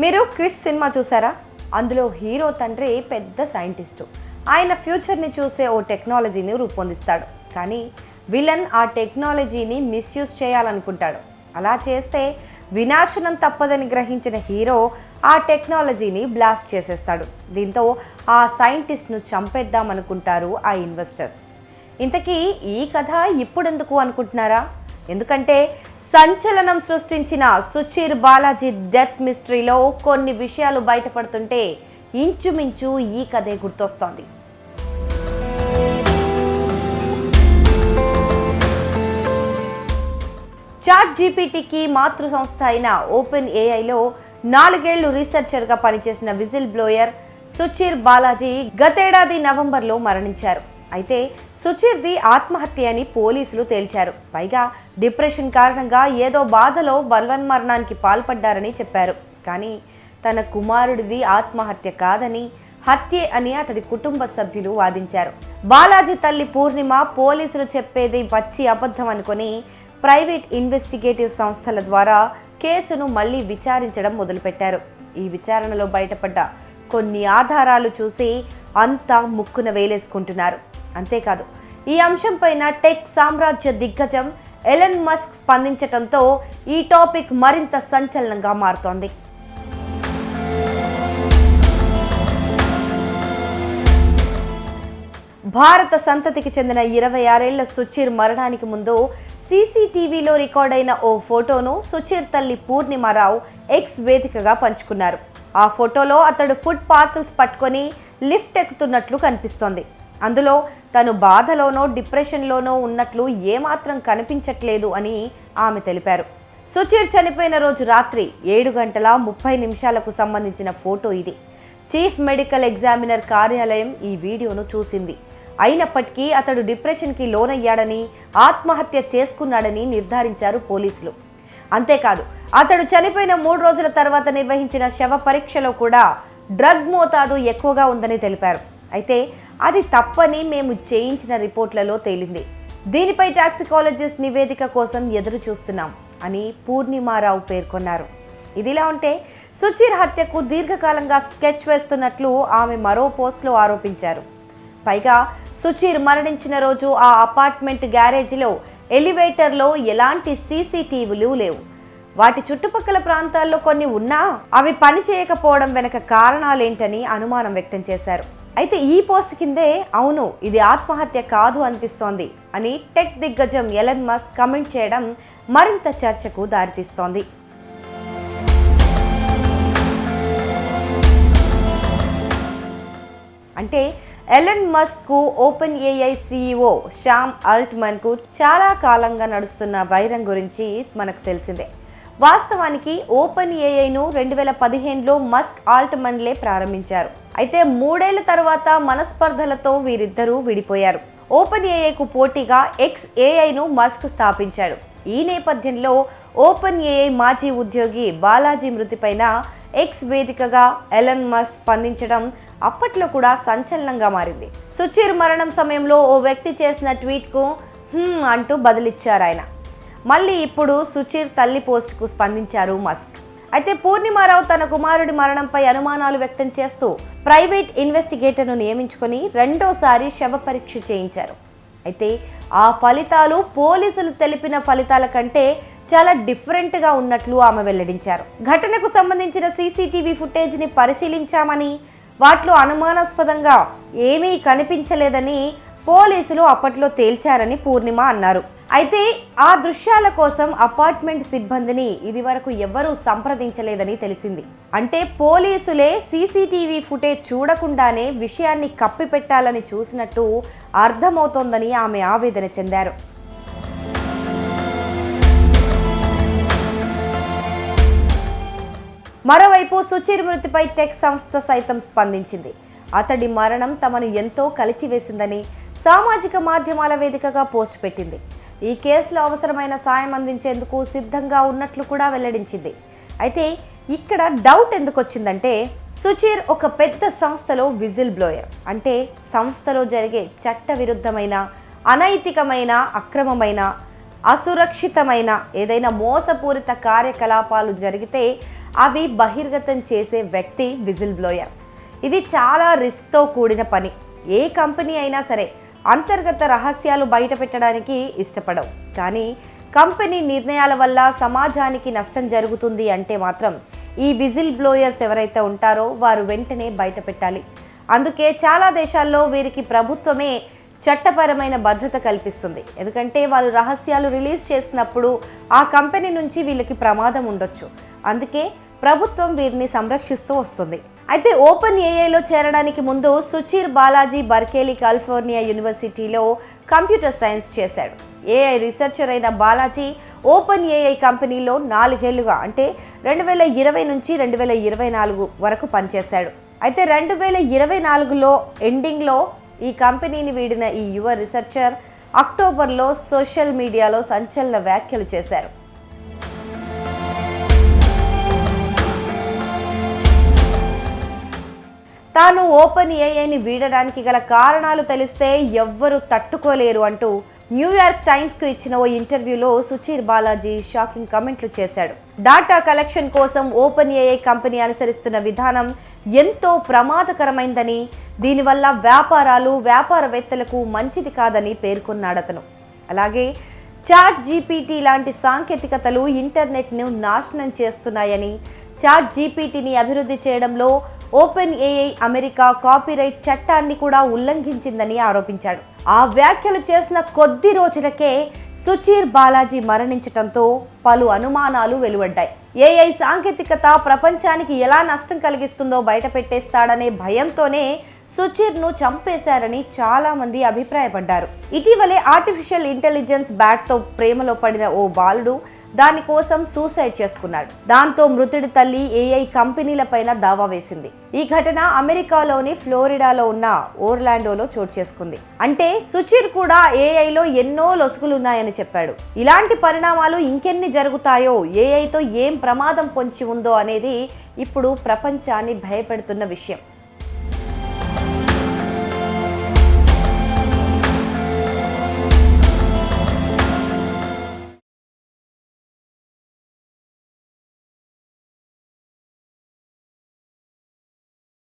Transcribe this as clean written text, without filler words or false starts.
మీరు క్రిష్ సినిమా చూసారా? అందులో హీరో తండ్రి పెద్ద సైంటిస్టు. ఆయన ఫ్యూచర్ని చూసే ఓ టెక్నాలజీని రూపొందిస్తాడు. కానీ విలన్ ఆ టెక్నాలజీని మిస్యూజ్ చేయాలనుకుంటాడు. అలా చేస్తే వినాశనం తప్పదని గ్రహించిన హీరో ఆ టెక్నాలజీని బ్లాస్ట్ చేసేస్తాడు. దీంతో ఆ సైంటిస్ట్ను చంపేద్దామనుకుంటారు ఆ ఇన్వెస్టర్స్. ఇంతకీ ఈ కథ ఇప్పుడెందుకు అనుకుంటున్నారా? ఎందుకంటే సంచలనం సృష్టించిన సుచీర్ బాలాజీ డెత్ మిస్టరీలో కొన్ని విషయాలు బయటపడుతుంటే ఇంచుమించు ఈ కథే గుర్తొస్తోంది. చాట్ జీపీటీకి మాతృ సంస్థ అయిన ఓపెన్ ఏఐలో 4 ఏళ్లు రీసెర్చర్గా పనిచేసిన విజిల్ బ్లోయర్ సుచీర్ బాలాజీ గతేడాది నవంబర్లో మరణించారు. అయితే సుచీర్ది ఆత్మహత్య అని పోలీసులు తేల్చారు. పైగా డిప్రెషన్ కారణంగా ఏదో బాధలో బలవన్మరణానికి పాల్పడ్డారని చెప్పారు. కానీ తన కుమారుడిది ఆత్మహత్య కాదని, హత్యే అని అతడి కుటుంబ సభ్యులు వాదించారు. బాలాజీ తల్లి పూర్ణిమ పోలీసులు చెప్పేది పచ్చి అబద్ధం అనుకొని ప్రైవేట్ ఇన్వెస్టిగేటివ్ సంస్థల ద్వారా కేసును మళ్లీ విచారించడం మొదలుపెట్టారు. ఈ విచారణలో బయటపడ్డ కొన్ని ఆధారాలు చూసి అంతా ముక్కున వేలేసుకుంటున్నారు. అంతేకాదు, ఈ అంశంపైన టెక్ సామ్రాజ్య దిగ్గజం ఎలన్ మస్క్ స్పందించడంతో ఈ టాపిక్ మరింత సంచలనంగా మారుతోంది. భారత సంతతికి చెందిన 26 ఏళ్ల సుచీర్ మరణానికి ముందు సీసీటీవీలో రికార్డైన ఓ ఫోటోను సుచీర్ తల్లి పూర్ణిమారావు ఎక్స్ వేదికగా పంచుకున్నారు. ఆ ఫోటోలో అతడు ఫుడ్ పార్సల్స్ పట్టుకొని లిఫ్ట్ ఎక్కుతున్నట్లు కనిపిస్తోంది. అందులో తను బాధలోనో డిప్రెషన్లోనో ఉన్నట్లు ఏమాత్రం కనిపించట్లేదు అని ఆమె తెలిపారు. సుచీర్ చనిపోయిన రోజు రాత్రి 7:30 సంబంధించిన ఫోటో ఇది. చీఫ్ మెడికల్ ఎగ్జామినర్ కార్యాలయం ఈ వీడియోను చూసింది. అయినప్పటికీ అతడు డిప్రెషన్కి లోనయ్యాడని, ఆత్మహత్య చేసుకున్నాడని నిర్ధారించారు పోలీసులు. అంతేకాదు, అతడు చనిపోయిన 3 రోజుల తర్వాత నిర్వహించిన శవ పరీక్షలో కూడా డ్రగ్ మోతాదు ఎక్కువగా ఉందని తెలిపారు. అయితే అది తప్పని మేము చేయించిన రిపోర్ట్లలో తేలింది. దీనిపై టాక్సికాలజిస్ట్ నివేదిక కోసం ఎదురు చూస్తున్నాం అని పూర్ణిమారావు పేర్కొన్నారు. ఇదిలా ఉంటే సుచీర్ హత్యకు దీర్ఘకాలంగా స్కెచ్ వేస్తున్నట్లు ఆమె మరో పోస్ట్లో ఆరోపించారు. పైగా సుచీర్ మరణించిన రోజు ఆ అపార్ట్మెంట్ గ్యారేజ్లో ఎలివేటర్లో ఎలాంటి సీసీటీవీలు లేవు. వాటి చుట్టుపక్కల ప్రాంతాల్లో కొన్ని ఉన్నా అవి పనిచేయకపోవడం వెనక కారణాలేంటని అనుమానం వ్యక్తం చేశారు. అయితే ఈ పోస్ట్ కిందే అవును ఇది ఆత్మహత్య కాదు అనిపిస్తోంది అని టెక్ దిగ్గజం ఎలన్ మస్క్ కమెంట్ చేయడం మరింత చర్చకు దారితీస్తోంది. అంటే Elon Musk open AI CEO Sam ఆల్ట్మన్కు చాలా కాలంగా నడుస్తున్న వైరం గురించి మనకు తెలిసిందే. వాస్తవానికి ఓపెన్ ఏఐను 2015లో మస్క్ ఆల్ట్మన్లే ప్రారంభించారు. అయితే 3 ఏళ్ల తర్వాత మనస్పర్ధలతో వీరిద్దరూ విడిపోయారు. ఓపెన్ ఏఐకు పోటీగా ఎక్స్ ఏఐను మస్క్ స్థాపించాడు. ఈ నేపథ్యంలో ఓపెన్ ఏఐ మాజీ ఉద్యోగి బాలాజీ మృతిపైన ఎక్స్ వేదికగా ఎలన్ మస్క్ స్పందించడం అప్పట్లో కూడా సంచలనంగా మారింది. సుచీర్ మరణం సమయంలో ఓ వ్యక్తి చేసిన ట్వీట్కు అంటూ బదులిచ్చారు ఆయన. మళ్ళీ ఇప్పుడు సుచీర్ తల్లి పోస్టుకు స్పందించారు మస్క్. అయితే పూర్ణిమారావు తన కుమారుడి మరణంపై అనుమానాలు వ్యక్తం చేస్తూ ప్రైవేట్ ఇన్వెస్టిగేటర్ను నియమించుకొని రెండోసారి శవ పరీక్ష చేయించారు. అయితే ఆ ఫలితాలు పోలీసులు తెలిపిన ఫలితాల కంటే చాలా డిఫరెంట్గా ఉన్నట్లు ఆమె వెల్లడించారు. ఘటనకు సంబంధించిన సీసీటీవీ ఫుటేజ్ని పరిశీలించామని, వాటిలో అనుమానాస్పదంగా ఏమీ కనిపించలేదని పోలీసులు అప్పట్లో తేల్చారని పూర్ణిమ అన్నారు. అయితే ఆ దృశ్యాల కోసం అపార్ట్మెంట్ సిబ్బందిని ఇదివరకు ఎవ్వరూ సంప్రదించలేదని తెలిసింది. అంటే పోలీసులే సీసీటీవీ ఫుటేజ్ చూడకుండానే విషయాన్ని కప్పిపెట్టాలని చూసినట్టు అర్థమవుతోందని ఆమె ఆవేదన చెందారు. మరోవైపు సుచీర్ మృతిపై టెక్ సంస్థ సైతం స్పందించింది. అతడి మరణం తమను ఎంతో కలిచివేసిందని సామాజిక మాధ్యమాల వేదికగా పోస్ట్ పెట్టింది. ఈ కేసులో అవసరమైన సాయం అందించేందుకు సిద్ధంగా ఉన్నట్లు కూడా వెల్లడించింది. అయితే ఇక్కడ డౌట్ ఎందుకు వచ్చిందంటే, సుచీర్ ఒక పెద్ద సంస్థలో విజిల్ బ్లోయర్. అంటే సంస్థలో జరిగే చట్టవిరుద్ధమైన, అనైతికమైన, అక్రమమైన అసురక్షితమైన ఏదైనా మోసపూరిత కార్యకలాపాలు జరిగితే అవి బహిర్గతం చేసే వ్యక్తి విజిల్ బ్లోయర్. ఇది చాలా రిస్క్తో కూడిన పని. ఏ కంపెనీ అయినా సరే అంతర్గత రహస్యాలు బయట పెట్టడానికి ఇష్టపడవు. కానీ కంపెనీ నిర్ణయాల వల్ల సమాజానికి నష్టం జరుగుతుంది అంటే మాత్రం ఈ విజిల్ బ్లోయర్స్ ఎవరైతే ఉంటారో వారు వెంటనే బయట పెట్టాలి. అందుకే చాలా దేశాల్లో వీరికి ప్రభుత్వమే చట్టపరమైన భద్రత కల్పిస్తుంది. ఎందుకంటే వాళ్ళు రహస్యాలు రిలీజ్ చేసినప్పుడు ఆ కంపెనీ నుంచి వీళ్ళకి ప్రమాదం ఉండొచ్చు. అందుకే ప్రభుత్వం వీరిని సంరక్షిస్తూ వస్తుంది. అయితే ఓపెన్ ఏఐలో చేరడానికి ముందు సుచీర్ బాలాజీ బర్కేలీ కాలిఫోర్నియా యూనివర్సిటీలో కంప్యూటర్ సైన్స్ చేశాడు. ఏఐ రీసెర్చర్ అయిన బాలాజీ ఓపెన్ ఏఐ కంపెనీలో 4 ఏళ్లుగా అంటే 2020 నుంచి 2024 వరకు పనిచేశాడు. అయితే 2024లో ఎండింగ్లో ఈ కంపెనీని వీడిన ఈ యువ రీసెర్చర్ అక్టోబర్లో సోషల్ మీడియాలో సంచలన వ్యాఖ్యలు చేశారు. తాను ఓపెన్ ఏఐని వీడడానికి గల కారణాలు తెలిస్తే ఎవ్వరూ తట్టుకోలేరు అంటూ న్యూయార్క్ టైమ్స్కు ఇచ్చిన ఓ ఇంటర్వ్యూలో సుచీర్ బాలాజీ షాకింగ్ కామెంట్లు చేశాడు. డాటా కలెక్షన్ కోసం ఓపెన్ ఏఐ కంపెనీ అనుసరిస్తున్న విధానం ఎంతో ప్రమాదకరమైందని, దీనివల్ల వ్యాపారవేత్తలకు మంచిది కాదని పేర్కొన్నాడతను. అలాగే చాట్ జీపీటీ లాంటి సాంకేతికతలు ఇంటర్నెట్ను నాశనం చేస్తున్నాయని, చాట్ జీపీటీని అభివృద్ధి చేయడంలో ఓపెన్ ఏఐ అమెరికా కాపీరైట్ చట్టాన్ని కూడా ఉల్లంఘించిందని ఆరోపించాడు. ఆ వ్యాఖ్యలు చేసిన కొద్ది రోజులకే సుచీర్ బాలాజీ మరణించడంతో పలు అనుమానాలు వెలువడ్డాయి. ఏఐ సాంకేతికత ప్రపంచానికి ఎలా నష్టం కలిగిస్తుందో బయటపెట్టేస్తాడనే భయంతోనే సుచీర్ను చంపేశారని చాలా మంది అభిప్రాయపడ్డారు. ఇటీవలే ఆర్టిఫిషియల్ ఇంటెలిజెన్స్ బ్యాట్తో ప్రేమలో పడిన ఓ బాలుడు దానికోసం సూసైడ్ చేసుకున్నాడు. దాంతో మృతుడి తల్లి ఏఐ కంపెనీలపైన దావా వేసింది. ఈ ఘటన అమెరికాలోని ఫ్లోరిడాలో ఉన్న ఓర్లాండోలో చోటు చేసుకుంది. అంటే సుచీర్ కూడా ఏఐలో ఎన్నో లొసుగులున్నాయని చెప్పాడు. ఇలాంటి పరిణామాలు ఇంకెన్ని జరుగుతాయో, ఏఐతో ఏం ప్రమాదం పొంచి ఉందో అనేది ఇప్పుడు ప్రపంచాన్ని భయపెడుతున్న విషయం.